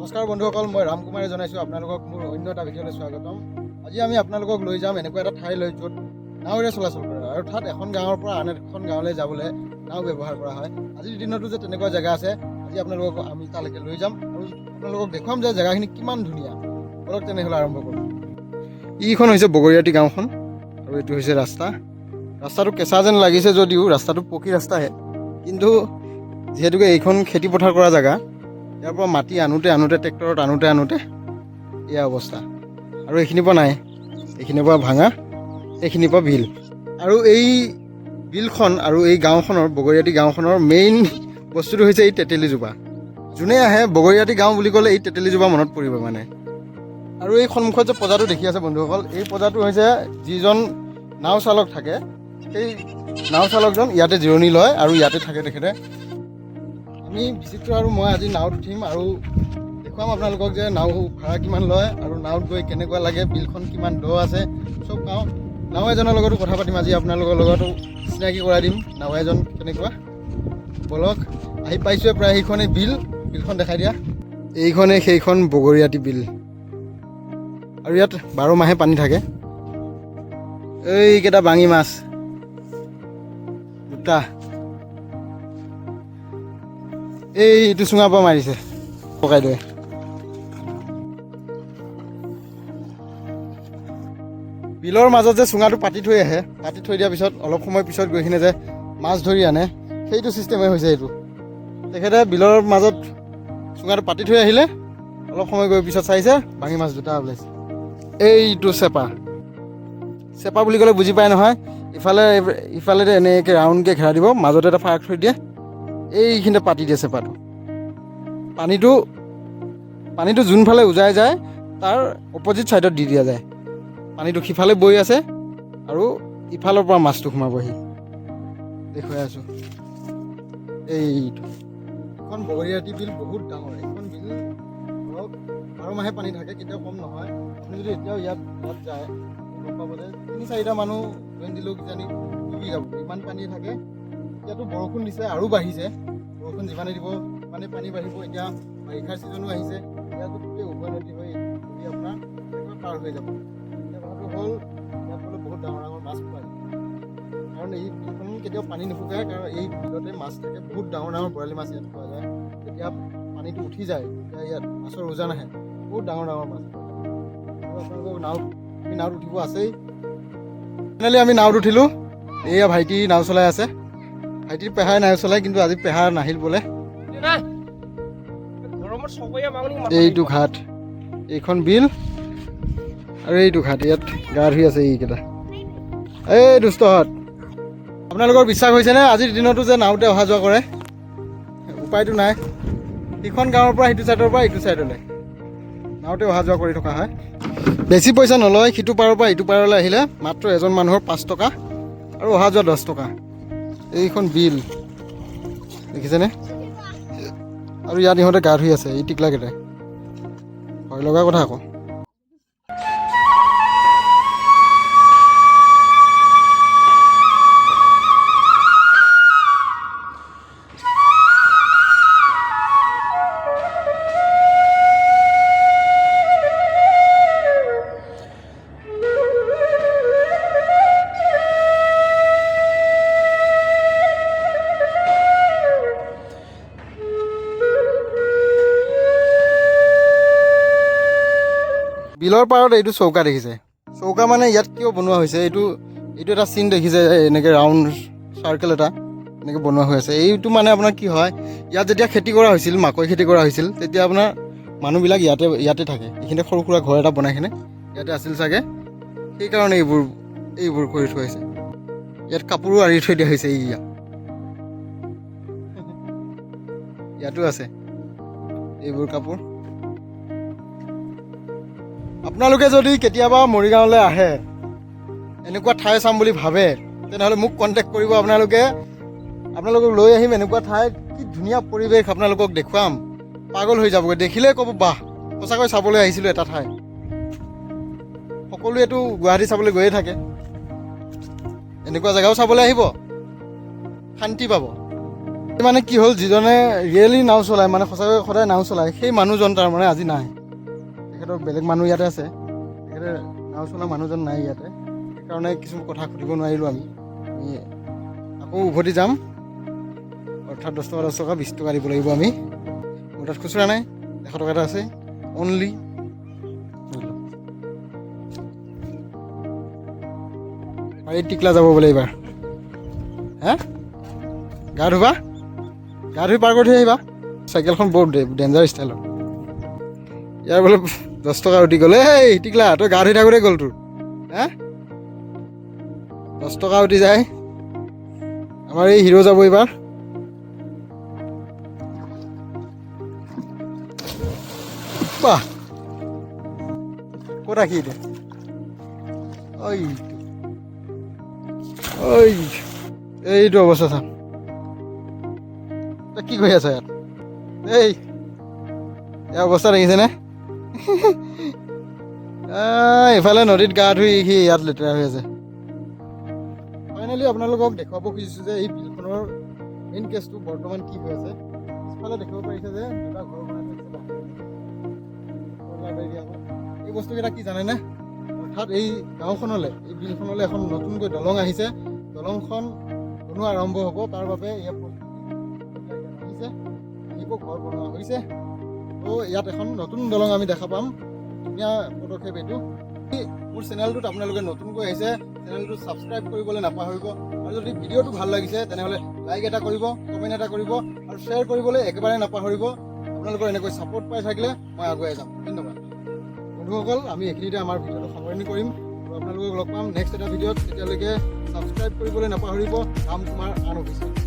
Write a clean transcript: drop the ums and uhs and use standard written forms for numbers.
নমস্কাৰ বন্ধুসকল, মই ৰাম কুমাৰে জনাইছোঁ আপোনালোকক মোৰ অন্য এটা ভিডিঅ'লৈ স্বাগতম। আজি আমি আপোনালোকক লৈ যাম এনেকুৱা এটা ঠাইলৈ য'ত নাৱেৰে চলাচল কৰে, আৰু তাত এখন গাঁৱৰ পৰা আন এখন গাঁৱলৈ যাবলৈ নাও ব্যৱহাৰ কৰা হয়। আজিৰ দিনতো যে তেনেকুৱা জেগা আছে, আজি আপোনালোকক আমি তালৈকে লৈ যাম আৰু আপোনালোকক দেখুৱাম যে জেগাখিনি কিমান ধুনীয়া। বলক তেনেহ'লে আৰম্ভ কৰোঁ। ইখন হৈছে বগৰীয়াটি গাঁওখন আৰু এইটো হৈছে ৰাস্তাটো কেঁচা যেন লাগিছে যদিও ৰাস্তাটো পকী ৰাস্তাহে, কিন্তু যিহেতুকে এইখন খেতি পথাৰ কৰা জেগা, ইয়াৰ পৰা মাটি আনোতে ট্ৰেক্টৰত আনোতে এয়া অৱস্থা। আৰু এইখিনিৰ পৰা নাই, এইখিনিৰ পৰা ভাঙা, এইখিনিৰ পৰা বিল। আৰু এই বিলখন আৰু এই গাঁওখনৰ বগৰীয়াটি গাঁওখনৰ মেইন বস্তুটো হৈছে এই তেতেলীজোপা। যোনে আহে বগৰীয়াটি গাঁও বুলি ক'লে এই তেতেলীজোপা মনত পৰিব মানে। আৰু এই সন্মুখত যে পজাটো দেখি আছে বন্ধুসকল, এই পজাটো হৈছে যিজন নাও চালক থাকে, সেই নাও চালকজন ইয়াতে জিৰণি লয় আৰু ইয়াতে থাকে তেখেতে। আমি বিচিত্ৰ আৰু মই আজি নাওত উঠিম আৰু দেখুৱাম আপোনালোকক যে নাও ভাড়া কিমান লয় আৰু নাওত গৈ কেনেকুৱা লাগে, বিলখন কিমান দ আছে, চব গাঁও নাও এজনৰ লগতো কথা পাতিম। আজি আপোনালোকৰ লগতো চিনাকি কৰাই দিম নাও এজন কেনেকুৱা। বলক, আহি পাইছোঁৱে প্ৰায় সেইখনেই বিলখন দেখাই দিয়া। এইখনেই সেইখন বগৰীয়াটি বিল, আৰু ইয়াত 12 মাহে পানী থাকে। এইকেইটা বাঙি মাছ দুটা, এইটো চুঙাৰ পৰা মাৰিছে ককাইদেৱে। বিলৰ মাজত যে চুঙাটো পাতি থৈ আহে, পাতি থৈ দিয়াৰ পিছত অলপ সময় পিছত গৈ কিনে যে মাছ ধৰি আনে, সেইটো ছিষ্টেমেই হৈছে এইটো। তেখেতে বিলৰ মাজত চুঙাটো পাতি থৈ আহিলে, অলপ সময় গৈ পিছত চাইছে বাঙি মাছ দুটা ওলাইছে। এইটো চেপা বুলি ক'লে বুজি পায় নহয়, ইফালে এনেকৈ ৰাউণ্ডকৈ ঘেৰা দিব, মাজতে এটা ফাৰাক থৈ দিয়ে, এইখিনিতে পাতি দিয়ে চেপাটো। পানীটো যোনফালে উজাই যায় তাৰ অপজিট ছাইডত দি দিয়া যায়। পানীটো সিফালে বৈ আছে আৰু ইফালৰ পৰা মাছটো সোমাবহি। দেখুৱাই আছোঁ এইটো। এখন বগৰীয়াটি বিল বহুত ডাঙৰ। এইখন বিল ধৰক 12 মাহে পানী থাকে, কেতিয়াও কম নহয়। আপুনি যদি এতিয়াও ইয়াত যায় গম পাব যে 3-4টা মানুহ জইন দিলেও কিজানি ডুবি যাব, ইমান পানী থাকে। এতিয়াতো বৰষুণ দিছে আৰু বাঢ়িছে, বৰষুণ যিমানে দিব সিমানে পানী বাঢ়িব। এতিয়া বাৰিষাৰ ছিজনো আহিছে, ইয়াতো গোটেই উভয় নদী হৈ আপোনাৰ পাৰ হৈ যাব। এতিয়া কথাটো হ'ল ইয়াত বোলে বহুত ডাঙৰ মাছ পায়, কাৰণ এই বিলখন কেতিয়াও পানী নুশুকায়, কাৰণ এই বিলতে মাছ থাকে। বহুত ডাঙৰ বৰালি মাছ ইয়াত পোৱা যায়। যেতিয়া পানীটো উঠি যায় তেতিয়া ইয়াত মাছৰ উজান আহে, বহুত ডাঙৰ মাছ পোৱা যায়। আৰু আপোনালোকক নাওত উঠিব আছেই। ফাইনেলি আমি নাওত উঠিলোঁ। এয়া ভাইটি নাও চলাই আছে। ভাইটিৰ পেহাই নাও চলাই, কিন্তু আজি পেহা নাহিল বোলে। এইটো ঘাট, এইখন বিল আৰু এইটো ঘাট, ইয়াত গা ধুই আছে এইকেইটা। এই দুষ্টহঁত, আপোনালোকৰ বিশ্বাস হৈছেনে আজিৰ দিনতো যে নাওতে অহা যোৱা কৰে? উপায়টো নাই, সিখন গাঁৱৰ পৰা সিটো ছাইডৰ পৰা ইটো ছাইডলৈ নাওতে অহা যোৱা কৰি থকা হয়। বেছি পইচা নলয়, সিটো পাৰৰ পৰা ইটো পাৰলৈ আহিলে মাত্ৰ এজন মানুহৰ 5 টকা আৰু অহা যোৱা 10 টকা। এইখন বিল দেখিছেনে? আৰু ইয়াত ইহঁতে গা ধুই আছে, এই টিকলাকেইটাই। ভয় লগা কথা আকৌ। বিলৰ পাৰত এইটো চৌকা দেখিছে? চৌকা মানে ইয়াত কিয় বনোৱা হৈছে, এইটো এটা চিন দেখিছে, এনেকৈ ৰাউণ্ড চাৰ্কেল এটা এনেকৈ বনোৱা হৈ আছে। এইটো মানে আপোনাৰ কি হয়, ইয়াত যেতিয়া খেতি কৰা হৈছিল, মাকৈ খেতি কৰা হৈছিল, তেতিয়া আপোনাৰ মানুহবিলাক ইয়াতে থাকে। এইখিনিতে সৰু সুৰা ঘৰ এটা বনাই কিনে ইয়াতে আছিল চাগে, সেইকাৰণে এইবোৰ কৰি থোৱা হৈছে। ইয়াত কাপোৰো আঁৰি থৈ দিয়া হৈছে। ইয়াতো আছে এইবোৰ কাপোৰ। আপোনালোকে যদি কেতিয়াবা মৰিগাঁৱলৈ আহে, এনেকুৱা ঠাই চাম বুলি ভাবে, তেনেহ'লে মোক কণ্টেক্ট কৰিব। আপোনালোকক লৈ আহিম এনেকুৱা ঠাইত, কি ধুনীয়া পৰিৱেশ আপোনালোকক দেখুৱাম। পাগল হৈ যাবগৈ, দেখিলেই ক'ব বাহ, সঁচাকৈ চাবলৈ আহিছিলোঁ এটা ঠাই। সকলোৱেতো গুৱাহাটী চাবলৈ গৈয়ে থাকে, এনেকুৱা জেগাও চাবলৈ আহিব, শান্তি পাব। মানে কি হ'ল, যিজনে ৰিয়েলি নাও চলায়, মানে সঁচাকৈ সদায় নাও চলায়, সেই মানুহজন তাৰমানে আজি নাই। তেখেতৰ বেলেগ মানুহ ইয়াতে আছে, তেখেতে নাও চলা মানুহজন নাই ইয়াতে, সেইকাৰণে কিছুমান কথা সুধিব নোৱাৰিলোঁ আমি আকৌ উভতি যাম। অৰ্থাৎ 10 টকা 20 টকা দিব লাগিব আমি। মোৰ তাত খুচুৰা নাই, 100 টকা এটা আছে অনলি। পাৰি টিকলা যাব বোলে এইবাৰ। হা গা ধুবা, গা ধুই পাৰ কৰি থৈ আহিবা। চাইকেলখন বৰ ডেঞ্জাৰ ষ্টাইলৰ। ইয়াৰ বোলে 10 টকা উঠি গ'ল। এই টিকলা, তই গা ধুই থাকোঁতে গ'ল তোৰ। হা 10 টকা উঠি যায়। আমাৰ এই হিৰো যাব এইবাৰ। বাহ, ক'ত ৰাখি এতিয়া? এইটো অৱস্থা চাম। তই কি কৰি আছ ইয়াত? এই অৱস্থা দেখিছেনে? এইফালে নদীত গা ধুই সি ইয়াত লেতেৰা হৈ আছে। ফাইনেলি আপোনালোকক দেখুৱাব খুজিছোঁ যে এই বিলখনৰ মেইন কেছটো বৰ্তমান কি হৈ আছে। পিছফালে দেখিব পাৰিছে যে দুটা ঘৰ বনাই থৈছে। এই বস্তুকেইটা কি জানেনে? অৰ্থাৎ এই গাঁওখনলৈ, এই বিলখনলৈ এখন নতুনকৈ দলং আহিছে। দলংখন বনোৱা আৰম্ভ হ'ব, তাৰ বাবে ইয়াত আহিছে, আহিব, ঘৰ বনোৱা হৈছে। ত' ইয়াত এখন নতুন দলং আমি দেখা পাম। ধুনীয়া পদক্ষেপ এইটো। মোৰ চেনেলটোত আপোনালোকে নতুনকৈ আহিছে, চেনেলটো ছাবস্ক্ৰাইব কৰিবলৈ নাপাহৰিব। আৰু যদি ভিডিঅ'টো ভাল লাগিছে তেনেহ'লে লাইক এটা কৰিব, কমেণ্ট এটা কৰিব আৰু শ্বেয়াৰ কৰিবলৈ একেবাৰে নাপাহৰিব। আপোনালোকৰ এনেকৈ ছাপোৰ্ট পাই থাকিলে মই আগুৱাই যাম। ধন্যবাদ বন্ধুসকল। আমি এইখিনিতে আমাৰ ভিডিঅ'টো সামৰণি কৰিম আৰু আপোনালোকক লগ পাম নেক্সট এটা ভিডিঅ'ত। তেতিয়ালৈকে ছাবস্ক্ৰাইব কৰিবলৈ নাপাহৰিব। ৰাম কুমাৰ আন অফিচিয়েল।